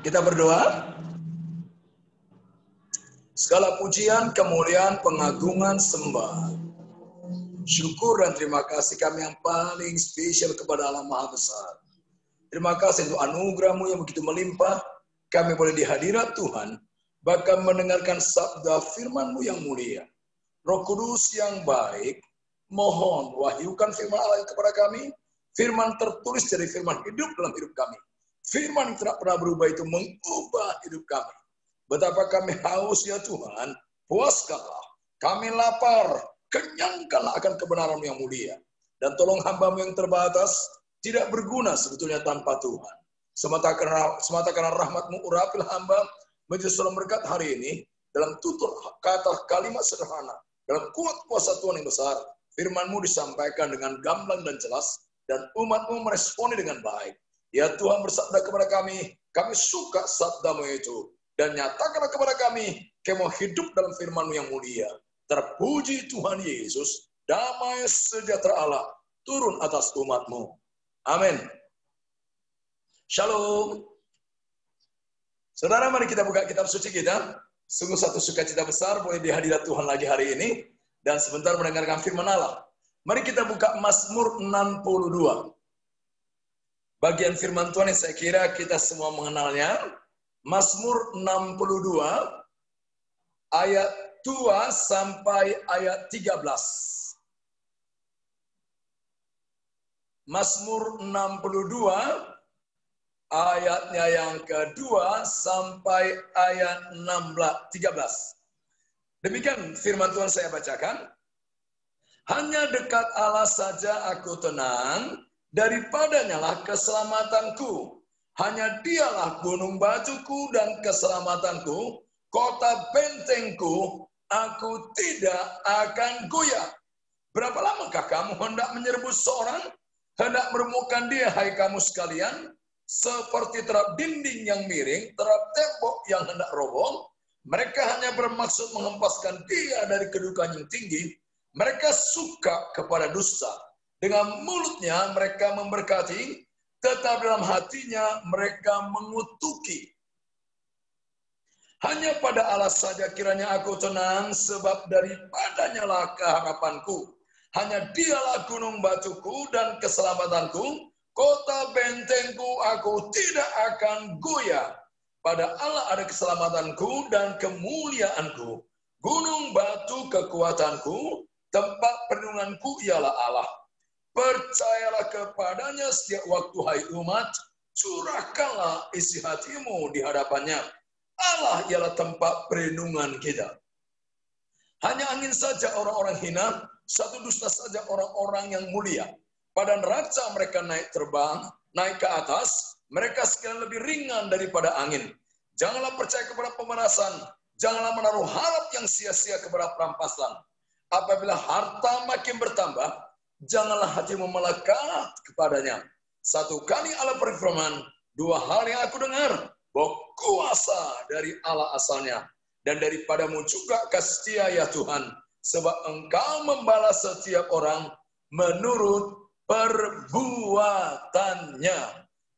Kita berdoa. Segala pujian, kemuliaan, pengagungan, sembah, syukur dan terima kasih kami yang paling spesial kepada Allah Maha Besar. Terima kasih untuk anugerah-Mu yang begitu melimpah. Kami boleh di hadirat Tuhan, bahkan mendengarkan sabda firman-Mu yang mulia. Roh Kudus yang baik, mohon wahyukan firman Allah kepada kami. Firman tertulis dari firman hidup dalam hidup kami. Firman yang tidak pernah berubah itu mengubah hidup kami. Betapa kami haus ya Tuhan, puaskanlah. Kami lapar, kenyangkanlah akan kebenaran yang mulia. Dan tolong hamba-Mu yang terbatas, tidak berguna sebetulnya tanpa Tuhan. Semata karena rahmat-Mu urapilah hamba, menjadi salam berkat hari ini, dalam tutur kata kalimat sederhana, dalam kuat kuasa Tuhan yang besar, firman-Mu disampaikan dengan gamblang dan jelas, dan umat-Mu meresponi dengan baik. Ya Tuhan bersabda kepada kami suka sabda-Mu itu. Dan nyatakanlah kepada kami mau hidup dalam firman-Mu yang mulia. Terpuji Tuhan Yesus, damai sejahtera Allah turun atas umat-Mu. Amin. Shalom. Saudara, mari kita buka kitab suci kita. Sungguh satu sukacita besar boleh di hadirat Tuhan lagi hari ini. Dan sebentar mendengarkan firman Allah. Mari kita buka Mazmur 62. Bagian firman Tuhan yang saya kira kita semua mengenalnya. Mazmur 62 ayat 2 sampai ayat 13. Mazmur 62 ayatnya yang kedua sampai ayat 13. Demikian firman Tuhan saya bacakan. Hanya dekat Allah saja aku tenang, daripadanya lah keselamatanku. Hanya dialah gunung batuku dan keselamatanku, kota bentengku, aku tidak akan goyah. Berapa lamakah kamu hendak menyerbu seorang, hendak meremukkan dia, hai kamu sekalian, seperti terap dinding yang miring, terap tembok yang hendak roboh. Mereka hanya bermaksud menghempaskan dia dari kedudukan yang tinggi. Mereka suka kepada dusta. Dengan mulutnya mereka memberkati, tetap dalam hatinya mereka mengutuki. Hanya pada Allah saja kiranya aku tenang, sebab daripadanya lah keharapanku. Hanya dialah gunung batuku dan keselamatanku, kota bentengku, aku tidak akan goyah. Pada Allah ada keselamatanku dan kemuliaanku. Gunung batu kekuatanku, tempat perlindunganku ialah Allah. Percayalah kepadanya setiap waktu, hai umat, curahkanlah isi hatimu di hadapannya. Allah ialah tempat perlindungan kita. Hanya angin saja orang-orang hina, satu dusta saja orang-orang yang mulia. Pada neraca mereka naik terbang, naik ke atas, mereka sekalian lebih ringan daripada angin. Janganlah percaya kepada pemerasan, janganlah menaruh harap yang sia-sia kepada perampasan. Apabila harta makin bertambah, janganlah hatimu melekat kepadanya. Satu kali Allah berfirman, dua hal yang aku dengar, bahwa kuasa dari Allah asalnya, dan daripadamu juga kasih setia ya Tuhan, sebab Engkau membalas setiap orang menurut perbuatannya.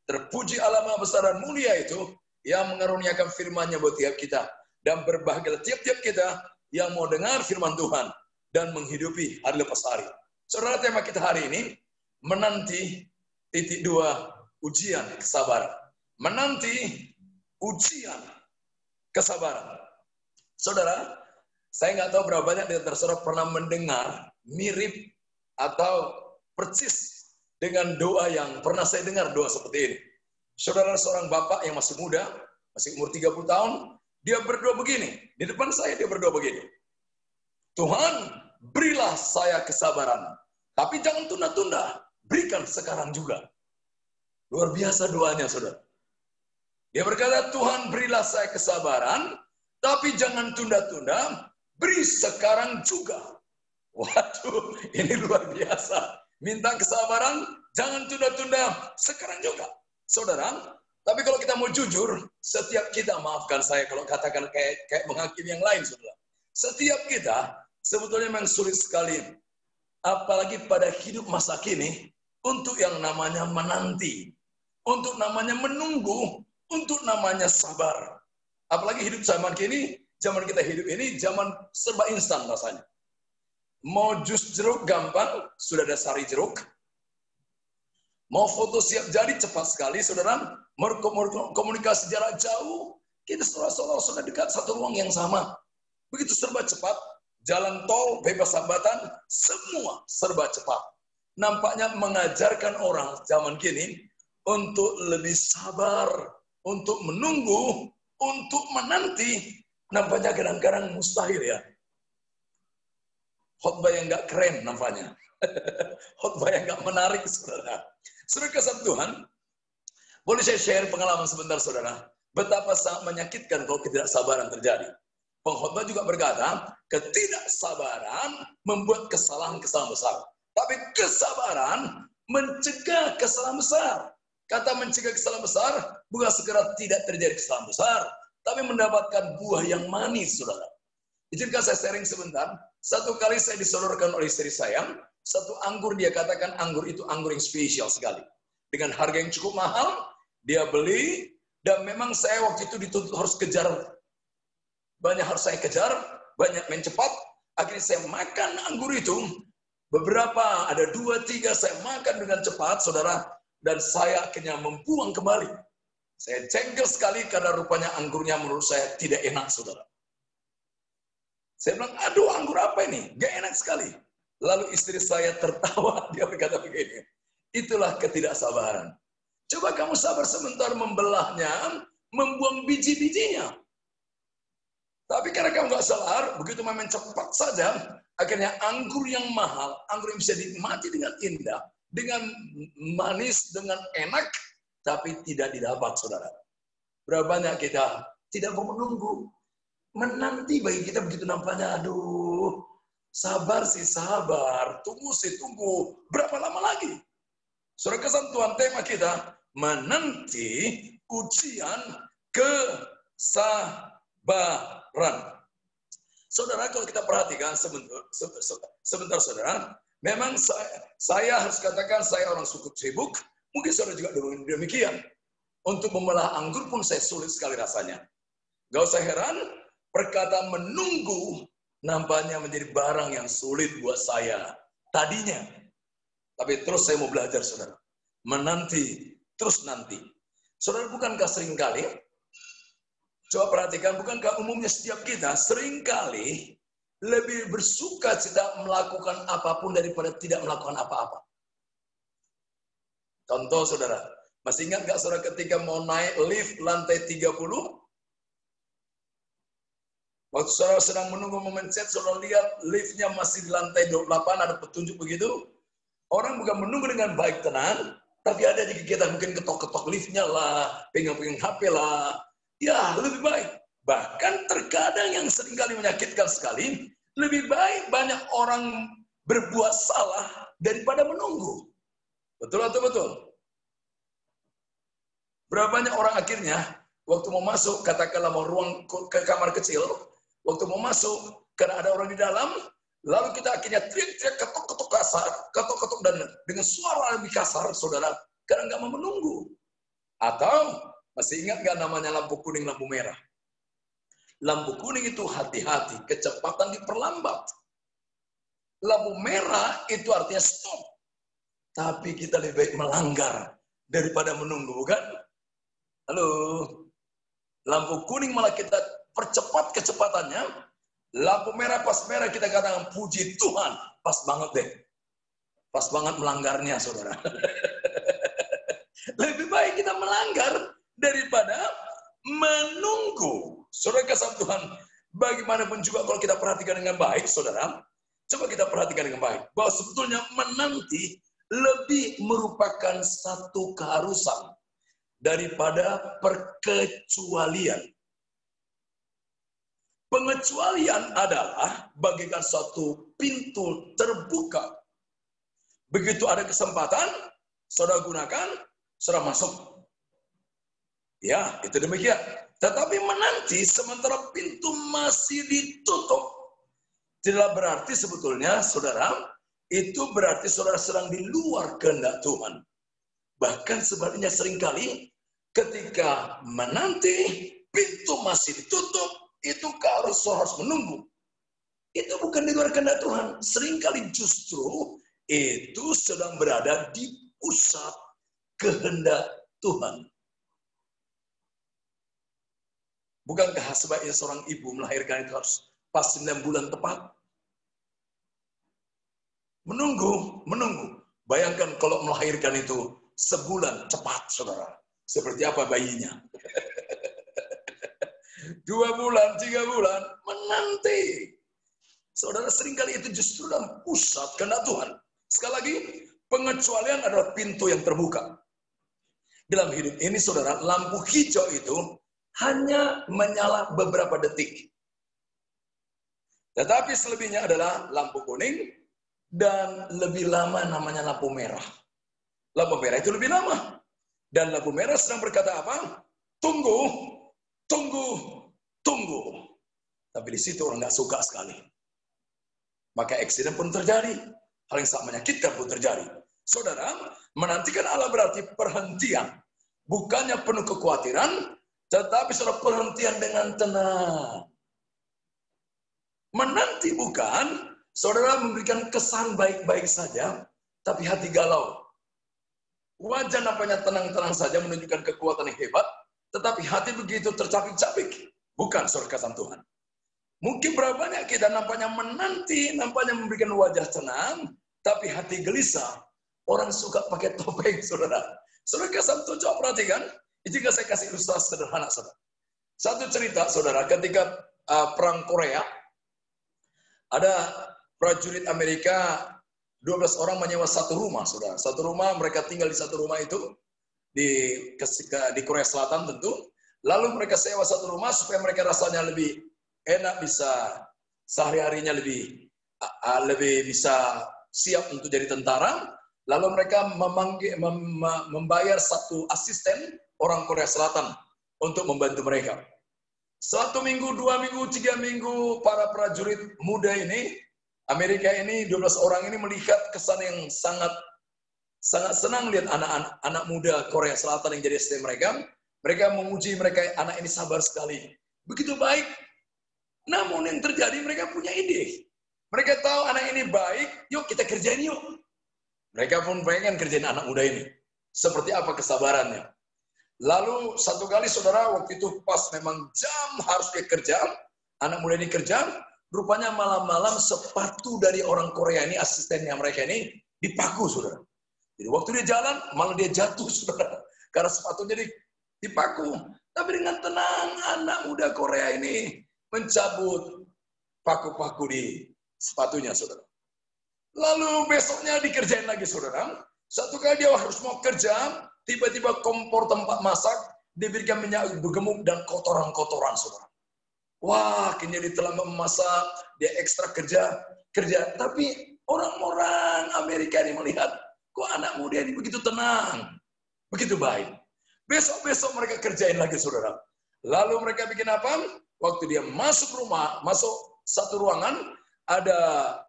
Terpuji Allah Maha Besar dan Mulia itu, yang mengaruniakan firman-Nya buat tiap kita, dan berbahagialah tiap-tiap kita yang mau dengar firman Tuhan, dan menghidupi hari lepas hari. Saudara, tema kita hari ini, menanti titik 2, ujian kesabaran. Menanti ujian kesabaran. Saudara, saya nggak tahu berapa banyak di antara saudara pernah mendengar mirip atau persis dengan doa yang pernah saya dengar, doa seperti ini. Saudara, seorang bapak yang masih muda, masih umur 30 tahun, dia berdoa begini. Di depan saya dia berdoa begini. Tuhan, berilah saya kesabaran, tapi jangan tunda-tunda, berikan sekarang juga. Luar biasa doanya, saudara. Dia berkata, Tuhan berilah saya kesabaran, tapi jangan tunda-tunda, beri sekarang juga. Waduh, ini luar biasa. Minta kesabaran, jangan tunda-tunda, sekarang juga. Saudara, tapi kalau kita mau jujur, setiap kita, maafkan saya kalau katakan kayak menghakimi yang lain, saudara. Setiap kita, sebetulnya memang sulit sekali, apalagi pada hidup masa kini, untuk yang namanya menanti, untuk namanya menunggu, untuk namanya sabar. Apalagi hidup zaman kita hidup ini, zaman serba instan rasanya. Mau jus jeruk gampang, sudah ada sari jeruk. Mau foto siap jadi cepat sekali, saudara. Mau komunikasi jarak jauh, kita seolah-olah sudah dekat satu ruang yang sama. Begitu serba cepat, jalan tol, bebas hambatan, semua serba cepat. Nampaknya mengajarkan orang zaman kini untuk lebih sabar, untuk menunggu, untuk menanti, nampaknya kadang-kadang mustahil ya. Khotbah yang nggak keren nampaknya. Khotbah yang nggak menarik, saudara. Saudara kasih Tuhan, boleh saya share pengalaman sebentar, saudara? Betapa sangat menyakitkan kalau ketidaksabaran terjadi. Pengkhotbah juga berkata, ketidaksabaran membuat kesalahan-kesalahan besar. Tapi kesabaran mencegah kesalahan besar. Kata mencegah kesalahan besar, bukan sekedar tidak terjadi kesalahan besar, tapi mendapatkan buah yang manis, saudara. Izinkan saya sharing sebentar. Satu kali saya disodorkan oleh istri saya, satu anggur, dia katakan anggur itu anggur yang spesial sekali. Dengan harga yang cukup mahal, dia beli, dan memang saya waktu itu dituntut harus kejar. Banyak harus saya kejar, banyak main cepat. Akhirnya saya makan anggur itu, beberapa, ada 2-3 saya makan dengan cepat, saudara, dan saya akhirnya membuang kembali. Saya jengkel sekali karena rupanya anggurnya menurut saya tidak enak, saudara. Saya bilang, aduh anggur apa ini? Gak enak sekali. Lalu istri saya tertawa, dia berkata begini, itulah ketidaksabaran. Coba kamu sabar sebentar membelahnya, membuang biji-bijinya. Tapi karena kamu gak sabar, begitu main cepat saja, akhirnya anggur yang mahal, anggur yang bisa dinikmati dengan indah, dengan manis, dengan enak, tapi tidak didapat, saudara. Berapa banyak kita tidak mau menunggu, menanti bagi kita begitu nampaknya, aduh, sabar sih sabar, tunggu sih tunggu, berapa lama lagi? Saudara kesan Tuhan, tema kita, menanti ujian kesabaran. Saudara, kalau kita perhatikan sebentar saudara, memang saya harus katakan saya orang cukup sibuk, mungkin saudara juga demikian. Untuk membelah anggur pun saya sulit sekali rasanya. Gak usah heran, perkataan menunggu nampaknya menjadi barang yang sulit buat saya tadinya. Tapi terus saya mau belajar, saudara. Menanti, terus nanti. Saudara, bukankah seringkali, coba perhatikan, bukankah umumnya setiap kita seringkali lebih bersuka cita melakukan apapun daripada tidak melakukan apa-apa. Contoh, saudara, masih ingat gak saudara ketika mau naik lift lantai 30? Waktu saudara sedang menunggu memencet, saudara lihat liftnya masih di lantai 28, ada petunjuk begitu. Orang bukan menunggu dengan baik tenang, tapi ada di kegiatan mungkin ketok-ketok liftnya lah, pegang-pegang HP lah. Ya, lebih baik. Bahkan terkadang yang seringkali menyakitkan sekali, lebih baik banyak orang berbuat salah daripada menunggu. Betul atau betul? Berapa banyak orang akhirnya, waktu mau masuk, katakanlah mau ruang ke kamar kecil, waktu mau masuk, karena ada orang di dalam, lalu kita akhirnya teriak-teriak, ketok-ketok kasar, ketok-ketok dan dengan suara lebih kasar, saudara, karena nggak mau menunggu. Atau, masih ingat nggak namanya lampu kuning, lampu merah? Lampu kuning itu hati-hati, kecepatan diperlambat. Lampu merah itu artinya stop. Tapi kita lebih baik melanggar daripada menunggu, bukan? Halo? Lampu kuning malah kita percepat kecepatannya, lampu merah pas merah kita katakan puji Tuhan, pas banget deh. Pas banget melanggarnya, saudara. Lebih baik kita melanggar daripada menunggu. Saudara kasih Tuhan, bagaimanapun juga kalau kita perhatikan dengan baik, saudara, coba kita perhatikan dengan baik, bahwa sebetulnya menanti lebih merupakan satu keharusan daripada perkecualian. Pengecualian adalah bagaikan suatu pintu terbuka. Begitu ada kesempatan, saudara gunakan, saudara masuk. Ya, itu demikian. Tetapi menanti sementara pintu masih ditutup, tidak berarti sebetulnya, saudara, itu berarti saudara sedang di luar kehendak Tuhan. Bahkan sebaliknya seringkali, Ketika menanti, pintu masih ditutup, itu harus menunggu. Itu bukan di luar kehendak Tuhan. Seringkali justru itu sedang berada di pusat kehendak Tuhan. Bukankah sebaiknya seorang ibu melahirkan itu harus pas 9 bulan tepat? Menunggu. Bayangkan kalau melahirkan itu sebulan cepat, saudara. Seperti apa bayinya? 2 bulan, 3 bulan, menanti. Saudara, seringkali itu justru dalam pusat kehendak Tuhan. Sekali lagi, pengecualian adalah pintu yang terbuka. Dalam hidup ini, saudara, lampu hijau itu hanya menyala beberapa detik. Tetapi selebihnya adalah lampu kuning dan lebih lama namanya lampu merah. Lampu merah itu lebih lama. Dan lampu merah sedang berkata apa? Tunggu. Tapi di situ orang nggak suka sekali. Maka eksiden pun terjadi. Hal yang sangat menyakitkan pun terjadi. Saudara, menantikan Allah berarti perhentian. Bukannya penuh kekhawatiran, tetapi saudara perhentian dengan tenang. Menanti bukan, saudara memberikan kesan baik-baik saja, tapi hati galau. Wajah nampaknya tenang-tenang saja menunjukkan kekuatan yang hebat, tetapi hati begitu tercapik-capik. Bukan saudara kesan Tuhan. Mungkin berapa banyak kita nampaknya menanti, nampaknya memberikan wajah tenang, tapi hati gelisah. Orang suka pakai topeng, saudara. Saudara kesan Tuhan, coba perhatikan. Jika saya kasih ilustrasi sederhana, saudara. Satu cerita, saudara, ketika Perang Korea, ada prajurit Amerika, 12 orang menyewa satu rumah, saudara. Satu rumah, mereka tinggal di satu rumah itu, di Korea Selatan tentu. Lalu mereka sewa satu rumah supaya mereka rasanya lebih enak, bisa sehari-harinya lebih bisa siap untuk jadi tentara. Lalu mereka membayar satu asisten orang Korea Selatan untuk membantu mereka. 1 minggu, 2 minggu, 3 minggu, para prajurit muda ini, Amerika ini, 12 orang ini melihat kesan yang sangat senang lihat anak muda Korea Selatan yang jadi asisten mereka. Mereka memuji mereka, anak ini sabar sekali. Begitu baik. Namun yang terjadi, mereka punya ide. Mereka tahu anak ini baik, yuk kita kerjain yuk. Mereka pun pengen kerjain anak muda ini. Seperti apa kesabarannya. Lalu satu kali saudara, waktu itu pas memang jam harus dia kerja, anak muda ini kerja, rupanya malam-malam sepatu dari orang Korea ini, asistennya mereka ini, dipaku saudara. Jadi waktu dia jalan, malah dia jatuh saudara. Karena sepatunya dipaku. Tapi dengan tenang, anak muda Korea ini mencabut paku-paku di sepatunya saudara. Lalu besoknya dikerjain lagi saudara. Satu kali dia harus mau kerja, tiba-tiba kompor tempat masak diberikan minyak bergemuk dan kotoran-kotoran, saudara. Wah, kini dia telah memasak, dia ekstra kerja. Tapi orang-orang Amerika ini melihat, kok anak muda ini begitu tenang, begitu baik. Besok-besok mereka kerjain lagi, saudara. Lalu mereka bikin apa? Waktu dia masuk rumah, masuk satu ruangan, ada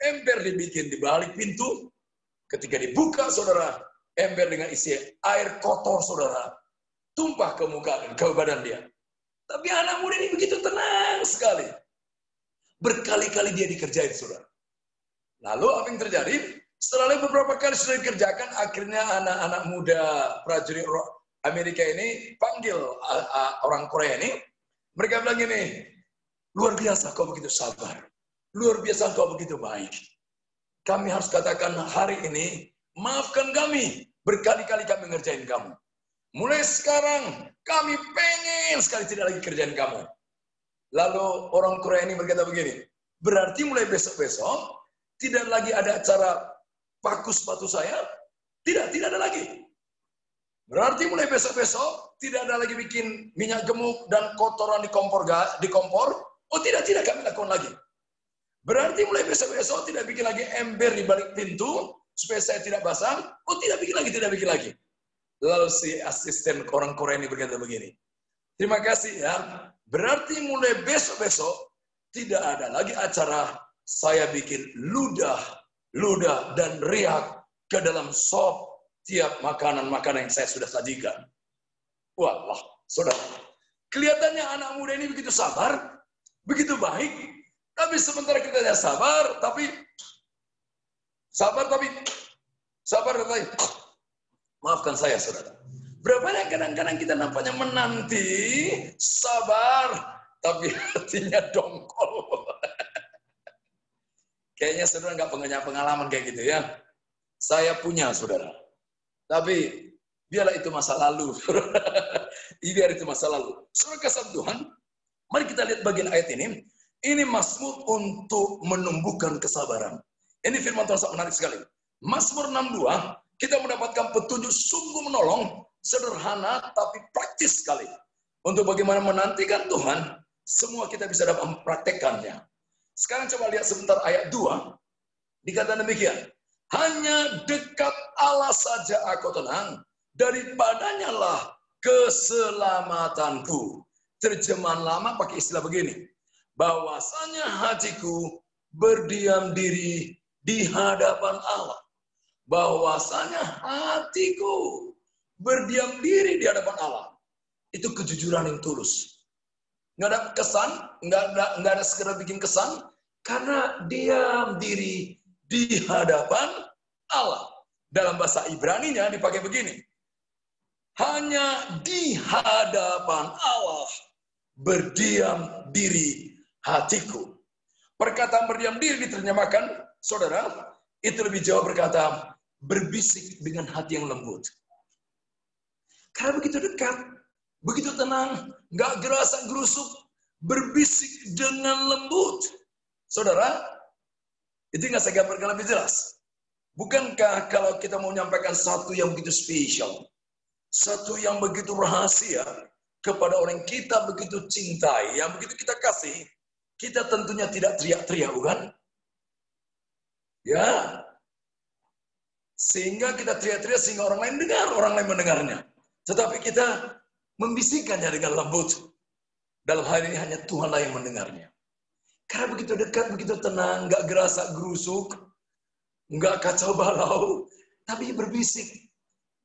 ember dibikin di balik pintu. Ketika dibuka, saudara, ember dengan isi air kotor, saudara, tumpah ke muka dan ke badan dia. Tapi anak muda ini begitu tenang sekali. Berkali-kali dia dikerjain, saudara. Lalu apa yang terjadi? Setelah beberapa kali sudah dikerjakan, akhirnya anak-anak muda prajurit Amerika ini panggil orang Korea ini. Mereka bilang gini, luar biasa kau begitu sabar. Luar biasa kau begitu baik. Kami harus katakan hari ini, maafkan kami, berkali-kali kami ngerjain kamu. Mulai sekarang, kami pengen sekali tidak lagi kerjain kamu. Lalu orang Korea ini berkata begini, berarti mulai besok-besok, tidak lagi ada acara paku sepatu saya? Tidak ada lagi. Berarti mulai besok-besok, tidak ada lagi bikin minyak gemuk dan kotoran di kompor? Oh tidak kami lakukan lagi. Berarti mulai besok-besok tidak bikin lagi ember di balik pintu supaya saya tidak basah. Oh tidak bikin lagi. Lalu si asisten orang Korea ini berkata begini. Terima kasih ya. Berarti mulai besok-besok tidak ada lagi acara saya bikin ludah dan riak ke dalam sop tiap makanan-makanan yang saya sudah sajikan. Walah, saudara. Kelihatannya anak muda ini begitu sabar, begitu baik, tapi sementara kita tidak sabar, tapi maafkan saya, saudara. Berapa banyak kadang-kadang kita nampaknya menanti, sabar, tapi hatinya dongkol. Kayaknya saudara nggak punya pengalaman kayak gitu ya. Saya punya, saudara. Tapi biarlah itu masa lalu. Biar itu masa lalu. Saudara kasih Tuhan, mari kita lihat bagian ayat ini. Ini Mazmur untuk menumbuhkan kesabaran. Ini firman Tuhan sangat menarik sekali. Mazmur 62, kita mendapatkan petunjuk sungguh menolong, sederhana tapi praktis sekali. Untuk bagaimana menantikan Tuhan, semua kita bisa dapat mempraktekannya. Sekarang coba lihat sebentar ayat 2. Dikatakan demikian. Hanya dekat Allah saja aku tenang, daripadanya lah keselamatanku. Terjemahan lama pakai istilah begini. Bahwasanya hatiku berdiam diri di hadapan Allah. Bahwasanya hatiku berdiam diri di hadapan Allah. Itu kejujuran yang tulus. Nggak ada kesan, nggak ada sekedar bikin kesan, karena diam diri di hadapan Allah. Dalam bahasa Ibrani-nya dipakai begini. Hanya di hadapan Allah berdiam diri hatiku. Perkataan berdiam diri diterjemahkan, saudara, itu lebih jauh berkata, berbisik dengan hati yang lembut. Karena begitu dekat, begitu tenang, nggak gerasa-gerusuk, berbisik dengan lembut. Saudara, itu nggak saya gambarkan lebih jelas. Bukankah kalau kita mau menyampaikan satu yang begitu spesial, satu yang begitu rahasia, kepada orang yang kita begitu cintai, yang begitu kita kasih, kita tentunya tidak teriak-teriak, bukan? Ya, sehingga kita teriak-teriak sehingga orang lain dengar, orang lain mendengarnya. Tetapi kita membisikkannya dengan lembut. Dalam hal ini hanya Tuhanlah yang mendengarnya. Karena begitu dekat, begitu tenang, nggak gerasa gerusuk, nggak kacau balau, tapi berbisik.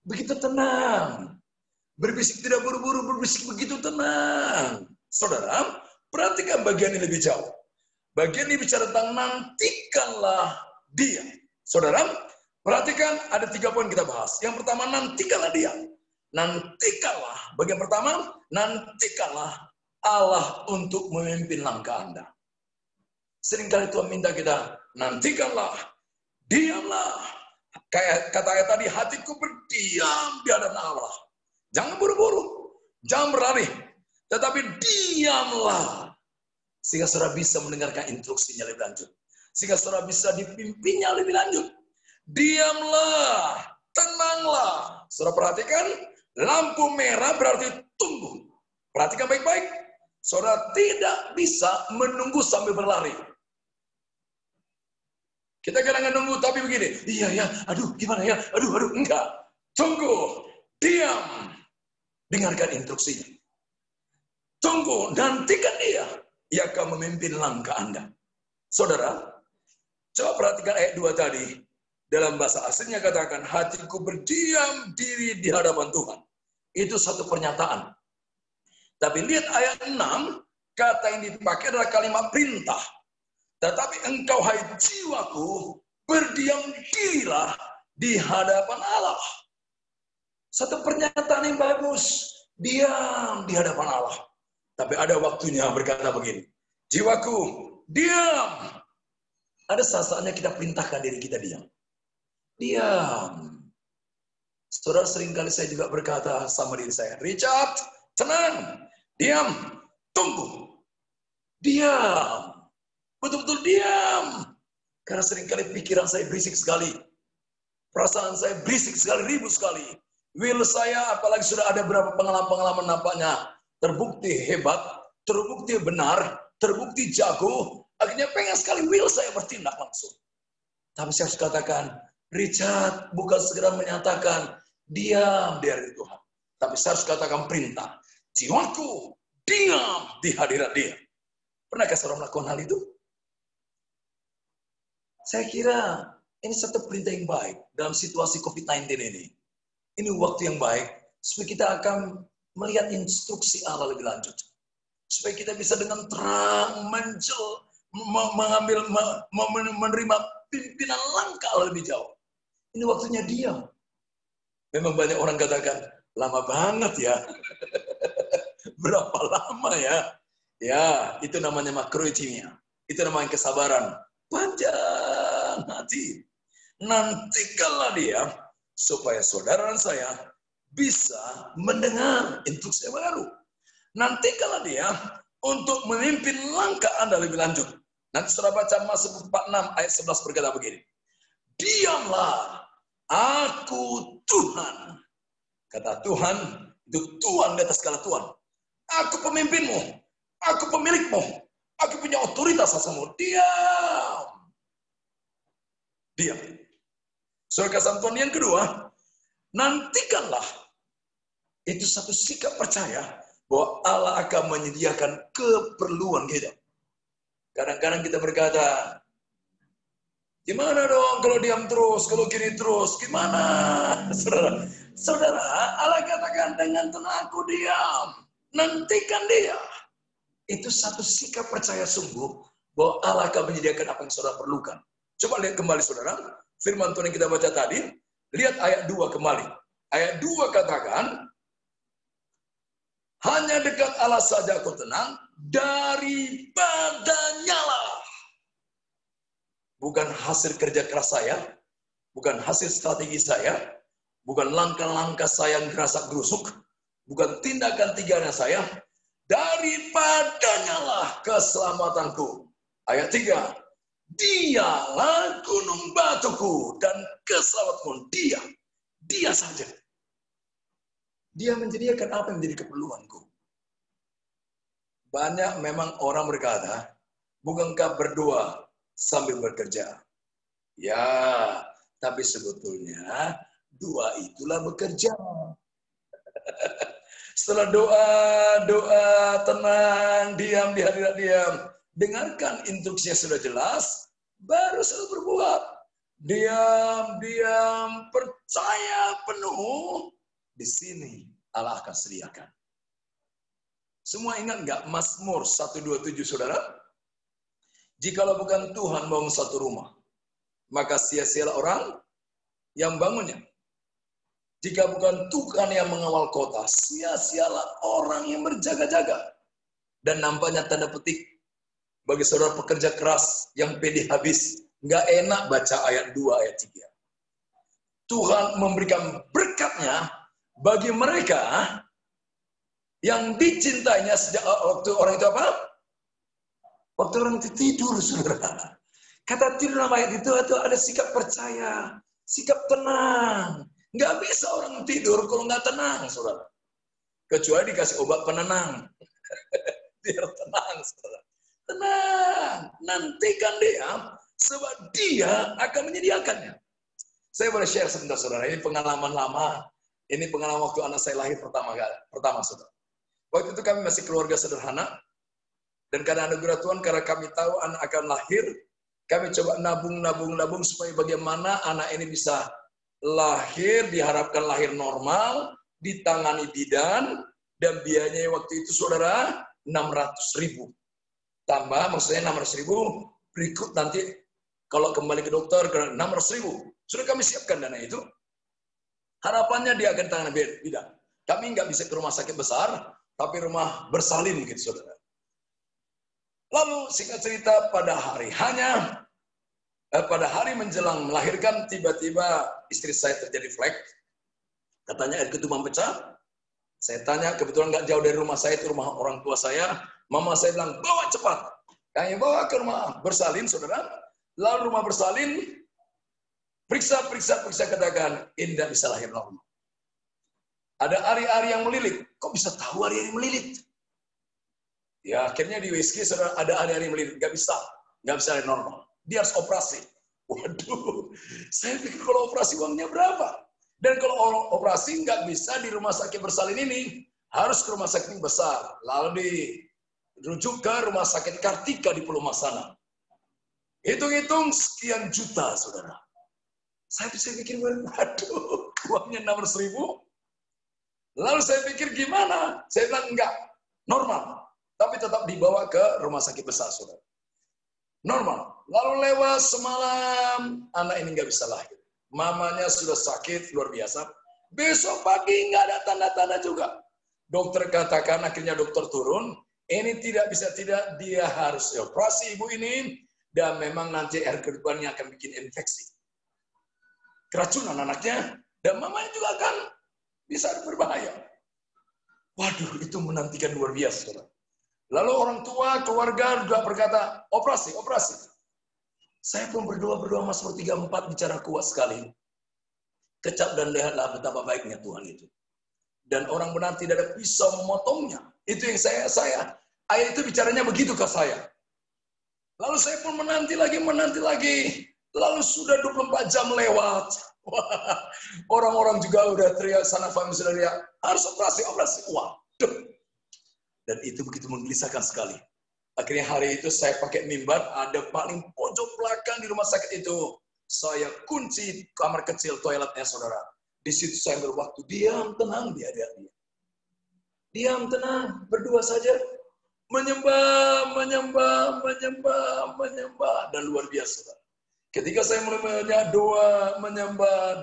Begitu tenang. Berbisik tidak buru-buru, berbisik begitu tenang. Saudara, perhatikan bagian ini lebih jauh. Bagian ini bicara tentang nantikanlah dia. Saudara, perhatikan ada 3 poin kita bahas. Yang pertama, nantikanlah dia. Nantikanlah. Bagian pertama, nantikanlah Allah untuk memimpin langkah Anda. Seringkali Tuhan minta kita, nantikanlah, diamlah. Kayak kata ayat tadi, hatiku berdiam di hadapan Allah. Jangan buru-buru, jangan berlari, tetapi diamlah. Sehingga saudara bisa mendengarkan instruksinya lebih lanjut. Sehingga saudara bisa dipimpinnya lebih lanjut. Diamlah, tenanglah. Saudara perhatikan, lampu merah berarti tunggu. Perhatikan baik-baik. Saudara tidak bisa menunggu sambil berlari. Kita kadang-kadang nunggu, tapi begini. Iya, aduh, gimana ya? Aduh, enggak. Tunggu, diam. Dengarkan instruksinya. Tunggu, nantikan dia. Ia akan memimpin langkah Anda. Saudara, coba perhatikan ayat 2 tadi. Dalam bahasa aslinya katakan, hatiku berdiam diri di hadapan Tuhan. Itu satu pernyataan. Tapi lihat ayat 6, kata yang dipakai adalah kalimat perintah. Tetapi engkau, hai jiwaku, berdiam dirilah di hadapan Allah. Satu pernyataan yang bagus. Diam di hadapan Allah. Tapi ada waktunya berkata begini. Jiwaku, diam. Ada saat-saatnya kita perintahkan diri kita diam. Diam. Saudara, seringkali saya juga berkata sama diri saya. Richard, tenang. Diam. Tunggu. Diam. Betul-betul diam. Karena seringkali pikiran saya berisik sekali. Perasaan saya berisik sekali, ribut sekali. Will saya, apalagi sudah ada beberapa pengalaman-pengalaman nampaknya terbukti hebat, terbukti benar, terbukti jago. Akhirnya pengen sekali will saya bertindak langsung. Tapi saya harus katakan, Richard bukan segera menyatakan diam di hadirat Tuhan. Tapi saya harus katakan perintah. Jiwaku diam di hadirat dia. Pernahkah saudara melakukan hal itu? Saya kira ini satu perintah yang baik dalam situasi COVID-19 ini. Ini waktu yang baik supaya kita akan melihat instruksi Allah lebih lanjut. Supaya kita bisa dengan terang menerima pimpinan langkah Allah lebih jauh. Ini waktunya diam. Memang banyak orang katakan, lama banget ya. Berapa lama ya? Ya, itu namanya makrotimia. Itu namanya kesabaran. Panjang hati. Nantikanlah dia, supaya saudara dan saya bisa mendengar instruksi baru. Nantikanlah dia untuk memimpin langkah Anda lebih lanjut. Nanti saudara baca Mazmur 46 ayat 11 berkata begini. Diamlah, aku Tuhan. Kata Tuhan, itu Tuhan di atas segala Tuhan. Aku pemimpinmu, aku pemilikmu, aku punya otoritas atasmu. Diam. Diam. Saudara kasih Tuhan yang kedua, nantikanlah. Itu satu sikap percaya bahwa Allah akan menyediakan keperluan kita. Kadang-kadang kita berkata, gimana dong kalau diam terus, kalau gini terus, gimana? Saudara, Allah katakan dengan tenang aku diam. Nantikan dia. Itu satu sikap percaya sungguh bahwa Allah akan menyediakan apa yang saudara perlukan. Coba lihat kembali saudara, firman Tuhan yang kita baca tadi, lihat ayat 2 kembali. Ayat 2 katakan, hanya dekat Allah saja aku tenang, daripadanya lah. Bukan hasil kerja keras saya, bukan hasil strategi saya, bukan langkah-langkah saya yang gerasa gerusuk, bukan tindakan tiganya saya, daripadanya lah keselamatanku. Ayat 3, dialah gunung batuku dan keselamatanku. Dia saja. Dia menyediakan apa yang menjadi keperluanku. Banyak memang orang berkata, bukankah berdoa sambil bekerja? Ya, tapi sebetulnya doa itulah bekerja. Setelah doa, tenang, diam di hadirat diam. Dengarkan instruksinya sudah jelas, baru selalu berbuat. Diam, percaya penuh. Di sini Allah akan sediakan. Semua ingat nggak Mazmur 127 saudara? Jikalau bukan Tuhan bangun satu rumah, maka sia-sialah orang yang bangunnya. Jika bukan Tuhan yang mengawal kota, sia-sialah orang yang berjaga-jaga. Dan nampaknya tanda petik bagi saudara pekerja keras yang pede habis, nggak enak baca ayat 2, ayat 3. Tuhan memberikan berkatnya bagi mereka yang dicintainya sejak waktu orang itu apa? Waktu orang itu tidur, saudara. Kata tidur dalam ayat itu ada sikap percaya, sikap tenang. Nggak bisa orang tidur kalau nggak tenang, saudara. Kecuali dikasih obat penenang. Biar tenang, saudara. Tenang. Nantikan dia, sebab dia akan menyediakannya. Saya boleh share sebentar, saudara. Ini pengalaman lama. Ini pengalaman waktu anak saya lahir pertama, saudara. Waktu itu kami masih keluarga sederhana. Dan karena anugerah Tuhan, karena kami tahu anak akan lahir, kami coba nabung supaya bagaimana anak ini bisa lahir, diharapkan lahir normal, ditangani bidan, dan biayanya waktu itu saudara 600.000. Tambah maksudnya 600.000, berikut nanti kalau kembali ke dokter ke 600.000. Sudah kami siapkan dana itu. Harapannya dia akan tangani bidan. Kami nggak bisa ke rumah sakit besar, tapi rumah bersalin gitu saudara. Lalu singkat cerita pada hari menjelang melahirkan, tiba-tiba istri saya terjadi flek. Katanya air ketuban pecah. Saya tanya, kebetulan nggak jauh dari rumah saya, itu rumah orang tua saya. Mama saya bilang, bawa cepat. Kami bawa ke rumah bersalin, saudara. Lalu rumah bersalin, periksa, katakan, ini tidak bisa lahir normal. Ada ari-ari yang melilit. Kok bisa tahu ari-ari melilit? Ya, akhirnya di USG saudara ada ari-ari melilit. Nggak bisa lahir normal. Dia harus operasi. Waduh, saya pikir kalau operasi uangnya berapa? Dan kalau operasi nggak bisa di rumah sakit bersalin ini, harus ke rumah sakit yang besar. Lalu dirujuk ke rumah sakit Kartika di Pulau Masana. Hitung-hitung sekian juta, saudara. Saya bisa pikir, waduh, uangnya 600.000. Lalu saya pikir gimana? Saya bilang enggak, normal. Tapi tetap dibawa ke rumah sakit besar, saudara. Normal. Lalu lewat semalam, anak ini nggak bisa lahir. Mamanya sudah sakit luar biasa. Besok pagi nggak ada tanda-tanda juga. Dokter katakan, akhirnya dokter turun, ini tidak bisa tidak, dia harus operasi ibu ini, dan memang nanti air kedepannya akan bikin infeksi. Keracunan anaknya, dan mamanya juga akan bisa berbahaya. Waduh, itu menantikan luar biasa, saudara. Lalu orang tua, keluarga juga berkata, operasi, operasi. Saya pun berdoa Mas 34 bicara kuat sekali. Kecap dan lihatlah betapa baiknya Tuhan itu. Dan orang benar tidak ada pisau memotongnya. Itu yang saya. Ayat itu bicaranya begitu ke saya. Lalu saya pun menanti lagi. Lalu sudah 24 jam lewat. Orang-orang juga udah teriak, sana family sudah teriak, harus operasi. Waduh. Dan itu begitu menggelisahkan sekali. Akhirnya hari itu saya pakai mimbar, ada paling pojok belakang di rumah sakit itu. Saya kunci kamar kecil toiletnya, saudara. Di situ saya berwaktu diam, tenang dia. Diam, tenang, berdua saja. Menyembah. Dan luar biasa. Ketika saya mulai doa, menyembah.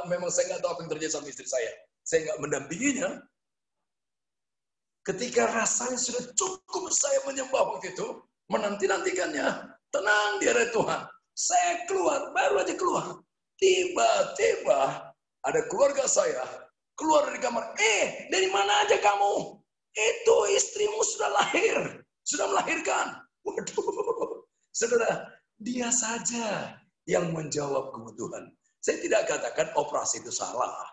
Memang saya nggak tahu apa yang terjadi sama istri saya. Saya nggak mendampinginya. Ketika rasanya sudah cukup saya menyembah waktu itu, menanti-nantikannya, tenang di hadapan Tuhan. Saya keluar, baru aja keluar. Tiba-tiba ada keluarga saya keluar dari kamar. Dari mana aja kamu? Itu istrimu sudah lahir, sudah melahirkan. Waduh, saudara, dia saja yang menjawab kebutuhan. Saya tidak katakan operasi itu salah,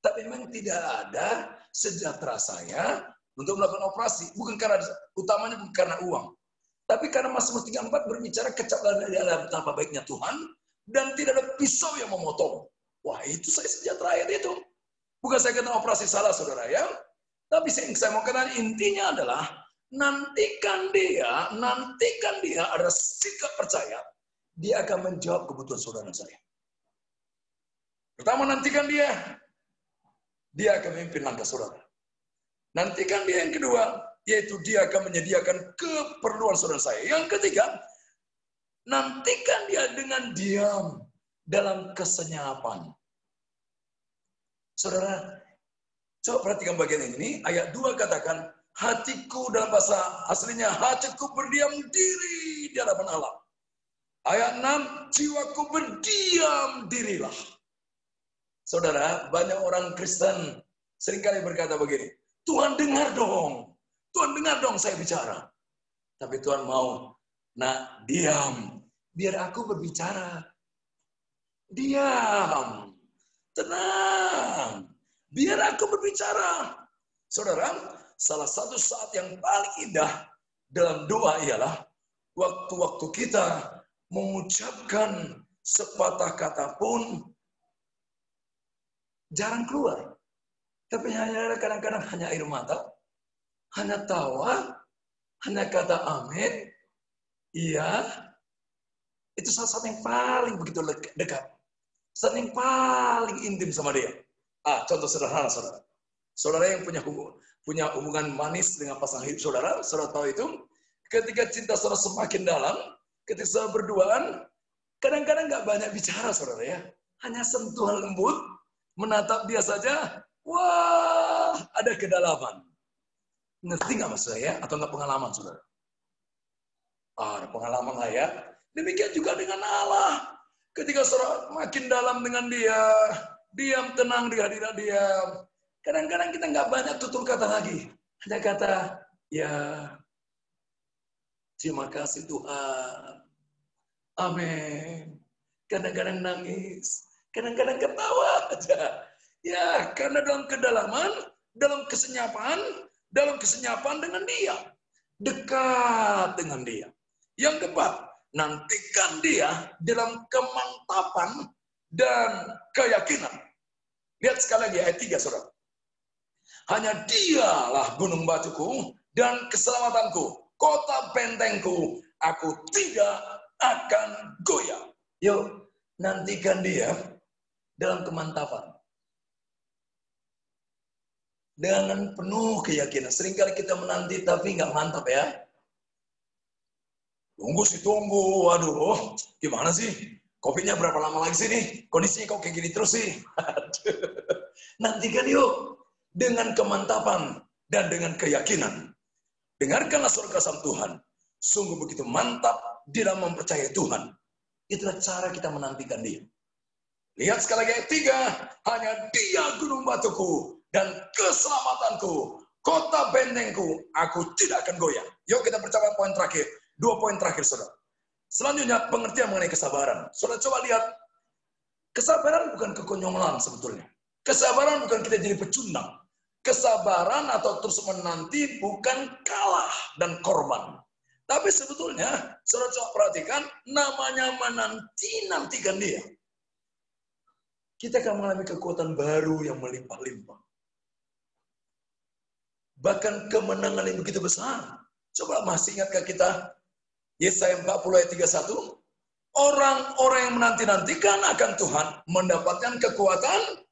tapi memang tidak ada sejahtera saya untuk melakukan operasi. Utamanya bukan karena uang. Tapi karena Mazmur 34 berbicara kecaplah dalam betapa baiknya Tuhan, dan tidak ada pisau yang memotong. Wah, itu saya sejahtera ayat itu. Bukan saya kata operasi salah, saudara ya. Tapi yang saya mau katakan intinya adalah, nantikan dia ada sikap percaya, dia akan menjawab kebutuhan saudara saya. Pertama, nantikan dia akan memimpin langkah saudara. Nantikan dia yang kedua, yaitu dia akan menyediakan keperluan saudara saya. Yang ketiga, nantikan dia dengan diam dalam kesenyapan. Saudara, coba perhatikan bagian ini. Ayat 2 katakan, hatiku dalam bahasa aslinya, hatiku berdiam diri di hadapan Allah. Ayat 6, jiwaku berdiam dirilah. Saudara, banyak orang Kristen seringkali berkata begini, Tuhan dengar dong saya bicara. Tapi Tuhan mau, diam, biar aku berbicara. Diam, tenang, biar aku berbicara. Saudara, salah satu saat yang paling indah dalam doa ialah waktu-waktu kita mengucapkan sepatah kata pun jarang keluar. Tapi kadang-kadang hanya air mata, hanya tawa, hanya kata amin, iya. Itu salah satu yang paling begitu dekat. Saat yang paling intim sama dia. Contoh sederhana, saudara. Saudara yang punya hubungan manis dengan pasangan hidup saudara tahu itu, ketika cinta saudara semakin dalam, ketika saudara berduaan, kadang-kadang nggak banyak bicara, saudara ya. Hanya sentuhan lembut, menatap dia saja, wah, ada kedalaman. Ngerti nggak maksud saya? Atau nggak pengalaman, saudara? Ada pengalaman lah ya. Demikian juga dengan Allah. Ketika saudara makin dalam dengan dia, diam tenang di hadirat dia. Kadang-kadang kita nggak banyak tutur kata lagi. Hanya kata, ya, terima kasih Tuhan. Amin. Kadang-kadang nangis. Kadang-kadang ketawa aja. Ya, karena dalam kedalaman, dalam kesenyapan dengan dia. Dekat dengan dia. Yang keempat, nantikan dia dalam kemantapan dan keyakinan. Lihat sekali lagi ayat 3, saudara. Hanya dialah gunung batuku dan keselamatanku, kota bentengku, aku tidak akan goyah. Yuk, nantikan dia dalam kemantapan. dengan penuh keyakinan. Seringkali kita menanti tapi nggak mantap ya. Tunggu sih tunggu, waduh, gimana sih? Covidnya berapa lama lagi sih nih? Kondisinya kok kayak gini terus sih? Nantikan yuk dengan kemantapan dan dengan keyakinan. Dengarkanlah suara kasam Tuhan. Sungguh begitu mantap di dalam mempercayai Tuhan. Itulah cara kita menantikan Dia. Lihat sekali lagi ayat 3. Hanya Dia gunung batuku dan keselamatanku. Kota bentengku, aku tidak akan goyah. Yuk kita percaya poin terakhir. 2 poin terakhir, saudara. Selanjutnya pengertian mengenai kesabaran. Saudara coba lihat. Kesabaran bukan kekonyolan sebetulnya. Kesabaran bukan kita jadi pecundang. Kesabaran atau terus menanti bukan kalah dan korban. Tapi sebetulnya, saudara coba perhatikan, namanya menanti-nantikan Dia. Kita akan mengalami kekuatan baru yang melimpah-limpah. Bahkan kemenangan yang begitu besar. Coba masih ingatkah kita, Yesaya 40 ayat 31, orang-orang yang menanti-nantikan akan Tuhan mendapatkan kekuatan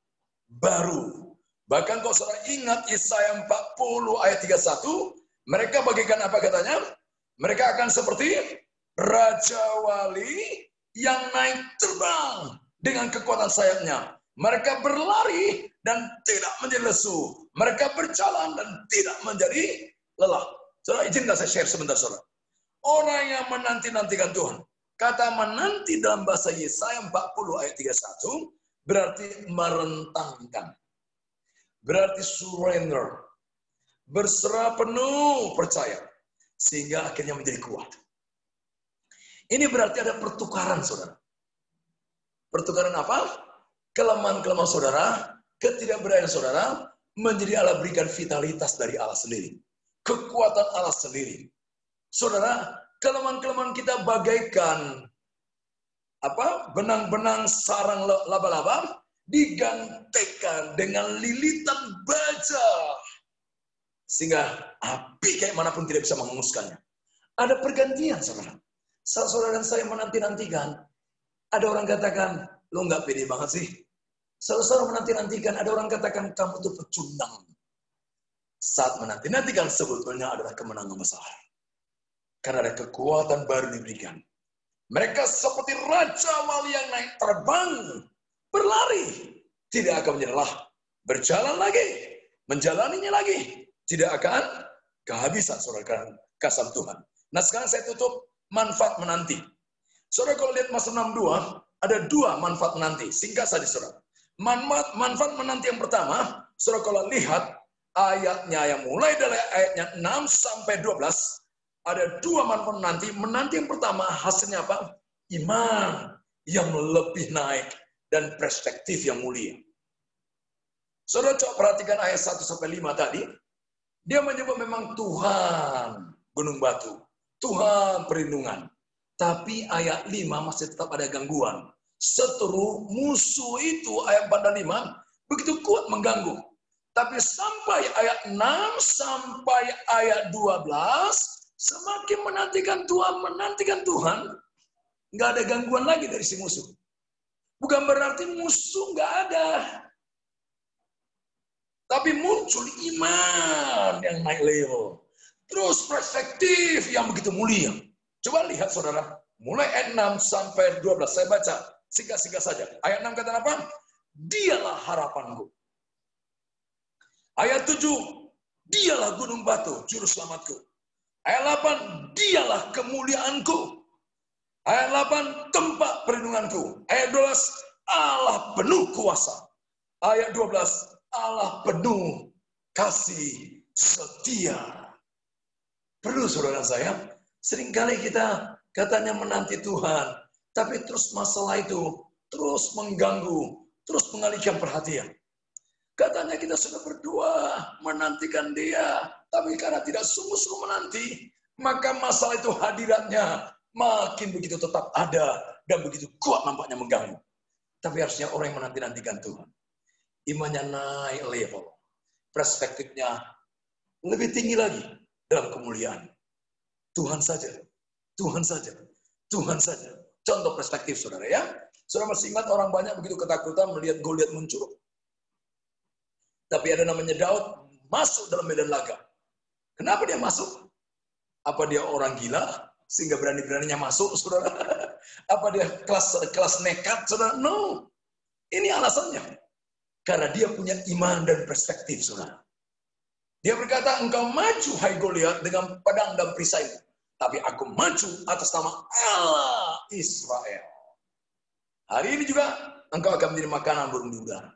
baru. Bahkan kalau saudara ingat Yesaya 40 ayat 31, mereka bagikan apa katanya? Mereka akan seperti Raja Wali yang naik terbang dengan kekuatan sayapnya. Mereka berlari dan tidak menjadi lesu. Mereka berjalan dan tidak menjadi lelah. Saudara, izinkan saya share sebentar, saudara. Orang yang menanti-nantikan Tuhan. Kata menanti dalam bahasa Yesaya 40 ayat 31 berarti merentangkan. Berarti surrender. Berserah penuh percaya. Sehingga akhirnya menjadi kuat. Ini berarti ada pertukaran, saudara. Pertukaran apa? Kelemahan-kelemahan saudara, ketidakberanian saudara, menjadi Allah berikan vitalitas dari Allah sendiri. Kekuatan Allah sendiri. Saudara, kelemahan-kelemahan kita bagaikan benang-benang sarang laba-laba digantikan dengan lilitan baja. Sehingga api kayak manapun tidak bisa menghanguskannya. Ada pergantian, saudara. Saat saudara dan saya menanti-nantikan, ada orang katakan, lo nggak pede banget sih. Saudara menanti-nantikan, ada orang katakan, kamu tuh pecundang. Saat menanti-nantikan sebetulnya adalah kemenangan besar. Karena ada kekuatan baru diberikan. Mereka seperti Raja Wali yang naik terbang, berlari, tidak akan menyerah, berjalan lagi, menjalaninya lagi, tidak akan kehabisan, saudara kasam Tuhan. Nah sekarang saya tutup manfaat menanti. Saudara kalau lihat Mazmur 62, ada 2 manfaat menanti. Singkat saja, saudara. Manfaat menanti yang pertama, saudara kalau lihat ayatnya yang mulai dari ayatnya 6 sampai 12, ada 2 manfaat menanti. Menanti yang pertama hasilnya apa? Iman yang lebih naik dan perspektif yang mulia. Saudara coba perhatikan ayat 1 sampai 5 tadi. Dia menyebut memang Tuhan gunung batu, Tuhan perlindungan. Tapi ayat 5 masih tetap ada gangguan. Seteru musuh itu ayat 4 dan 5 begitu kuat mengganggu. Tapi sampai ayat 6 sampai ayat 12 semakin menantikan Tuhan, nggak ada gangguan lagi dari si musuh. Bukan berarti musuh nggak ada. Tapi muncul iman yang naik level. Terus perspektif yang begitu mulia. Coba lihat saudara, mulai ayat 6 sampai 12, saya baca singkat-singkat saja. Ayat 6 kata apa? Dialah harapanku. Ayat 7, dialah gunung batu, juru selamatku. Ayat 8, dialah kemuliaanku. Ayat 8, tempat perlindunganku. Ayat 12, Allah penuh kuasa. Ayat 12, Allah penuh kasih setia. Perlu saudara saya, seringkali kita katanya menanti Tuhan, tapi terus masalah itu terus mengganggu, terus mengalihkan perhatian. Katanya kita sudah berdoa, menantikan Dia, tapi karena tidak sungguh-sungguh menanti, maka masalah itu hadiratnya makin begitu tetap ada dan begitu kuat nampaknya mengganggu. Tapi harusnya orang yang menanti-nantikan Tuhan, imannya naik level, perspektifnya lebih tinggi lagi dalam kemuliaan. Tuhan saja, Tuhan saja, Tuhan saja. Contoh perspektif saudara ya. Saudara masih ingat orang banyak begitu ketakutan melihat Goliat muncul. Tapi ada namanya Daud, masuk dalam medan laga. Kenapa dia masuk? Apa dia orang gila sehingga berani-beraninya masuk, saudara? Apa dia kelas nekat, saudara? No. Ini alasannya. Karena dia punya iman dan perspektif, saudara. Dia berkata, engkau maju, hai Goliat, dengan pedang dan perisaimu. Tapi aku maju atas nama Allah Israel. Hari ini juga engkau akan menjadi makanan burung di udara.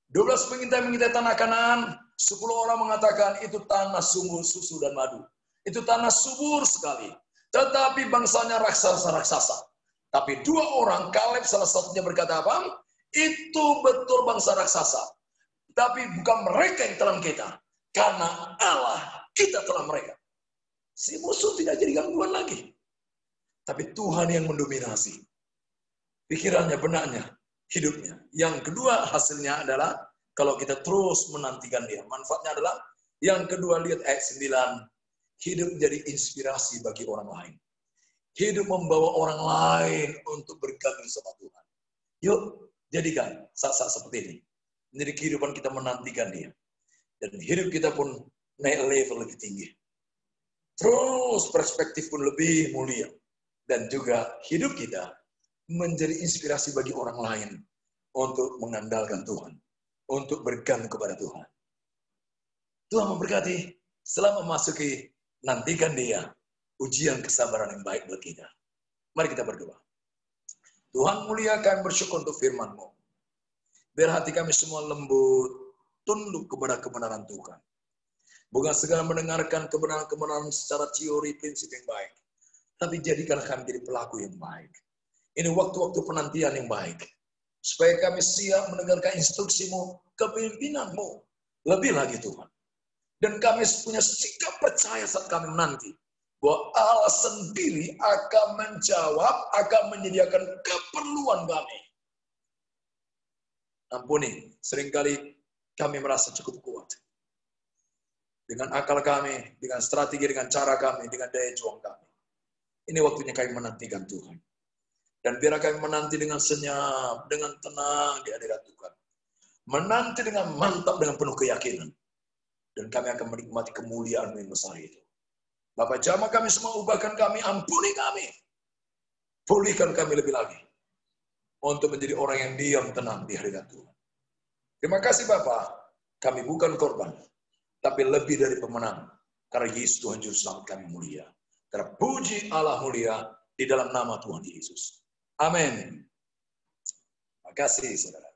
12 pengintai tanah Kanaan, 10 orang mengatakan itu tanah sumur susu dan madu. Itu tanah subur sekali. Tetapi bangsanya raksasa-raksasa. Tapi 2 orang, Kaleb salah satunya berkata apa? Itu betul bangsa raksasa. Tapi bukan mereka yang telan kita. Karena Allah kita telan mereka. Si musuh tidak jadi gangguan lagi. Tapi Tuhan yang mendominasi. Pikirannya, benaknya, hidupnya. Yang kedua hasilnya adalah kalau kita terus menantikan dia. Manfaatnya adalah yang kedua, lihat ayat 9. Hidup jadi inspirasi bagi orang lain. Hidup membawa orang lain untuk bergabung sama Tuhan. Yuk, jadikan saat-saat seperti ini. Menjadi kehidupan kita menantikan dia. Dan hidup kita pun naik level lebih tinggi. Terus perspektif pun lebih mulia. Dan juga hidup kita menjadi inspirasi bagi orang lain untuk mengandalkan Tuhan. Untuk bergantung kepada Tuhan. Tuhan memberkati selama memasuki nantikan dia ujian kesabaran yang baik buat kita. Mari kita berdoa. Tuhan mulia, kami bersyukur untuk firman-Mu. Biar hati kami semua lembut, tunduk kepada kebenaran Tuhan. Bukan segala mendengarkan kebenaran-kebenaran secara teori, prinsip yang baik. Tapi jadikanlah kami jadi pelaku yang baik. Ini waktu-waktu penantian yang baik. Supaya kami siap mendengarkan instruksi-Mu, kepimpinan-Mu. Lebih lagi Tuhan. Dan kami punya sikap percaya saat kami menanti. Bahwa Allah sendiri akan menjawab, akan menyediakan keperluan kami. Ampuni, seringkali kami merasa cukup kuat. Dengan akal kami, dengan strategi, dengan cara kami, dengan daya juang kami. Ini waktunya kami menantikan Tuhan. Dan biar kami menanti dengan senyap, dengan tenang di hadirat Tuhan. Menanti dengan mantap, dengan penuh keyakinan. Dan kami akan menikmati kemuliaan yang besar itu. Bapa, jamah kami semua, ubahkan kami, ampuni kami. Pulihkan kami lebih lagi. Untuk menjadi orang yang diam tenang di hadirat Tuhan. Terima kasih Bapa, kami bukan korban, tapi lebih dari pemenang. Karena Yesus Tuhan Juru Selamat kami mulia. Terpuji Allah mulia di dalam nama Tuhan Yesus. Amin. Terima kasih saudara.